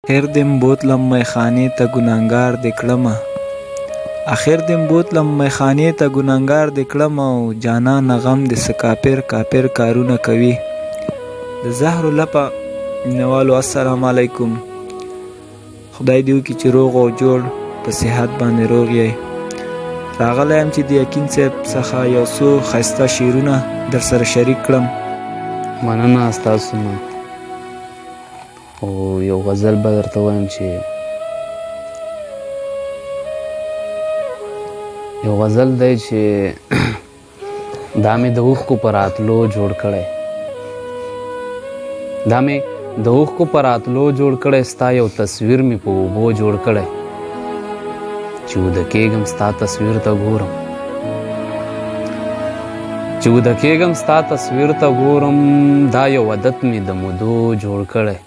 آخر دم بوتلم میخانې ته ګناهګار دې کړمه آخر دم بوتلم میخانې ته ګناهګار دې کړمه او جانانه غم دې څه کافر کارونه کوي د زهرو لپه مینوالو السلام علیکم خدای دې وکړي چې روغ او جوړ په صحت باندې روغ یې راغلی یم چې د یقین صاحب څخه یو څو ښایسته شعرونه در سره شریک کړم مننه ستاسو نه او یو غزل به درته وایم چې یو غزل دی چې دا مې د اوښکو په راتلو جوړ کړی ستا یو تصویر مې په اوبو جوړ کړی چې وده کېږم ستا تصویر ته ګورم دا یو عادت مې د مودو جوړ کړی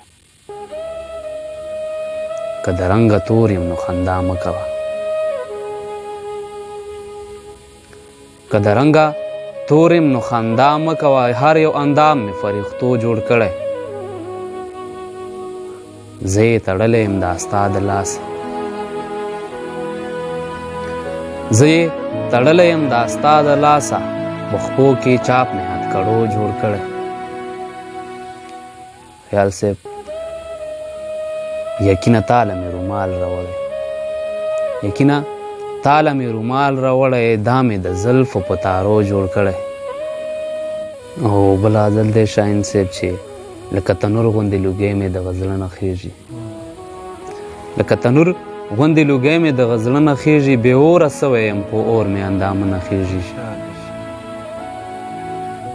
که د رنګه تور یم نو خندا مه کوه هر یو اندام مې فریښتو جوړ کړی زه یې تړلی یم دا ستا د لاسه بخپو کې چاپ مې هتکړو جوړ کړی خیال صاحب یقینا تاله مې رومال راوړی دا مې د زلفو په تارو جوړ کړی او بل غزل دی شاهین صاحب چې لکه تنور غوندې لوګی مې د غزله نه خیږي بې اوره سوی یم په اور مې اندامه نه خیږي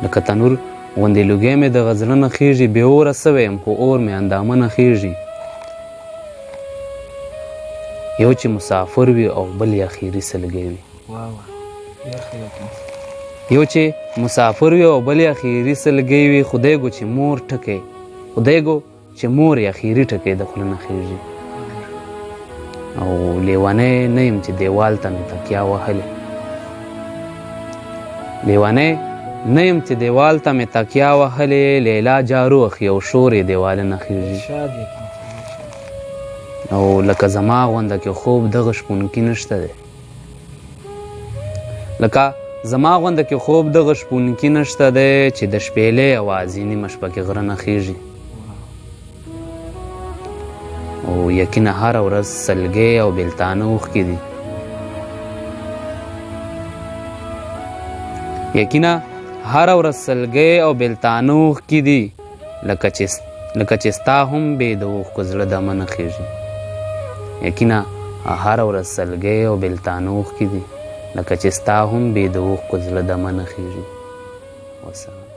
لکه تنور غوندې لوګی مې د غزله نه خیږي بې اوره سوی یم په اور مې اندامه نه خیږي یو چې مسافر وي او بل یې اخیري سلګی وي خدای ګو چې مور یې اخیري ټکی د خوله نه خیږي او لیونی نه یم چې دیوال ته مې تکیا وهلې لیلا جارو اخی او شور یې دیواله نه خیږي او لکه زما غونده کې خوب دغه شپونکي نشته دی چې د شپېلې اوازې نیمه شپه کې غره نه خیږي او یقینا هره ورځ سلګۍ او بېلتانه اوښکې دي لکه چې ستا هم بې د اوښکو زړه دمه نه خیږي والسلام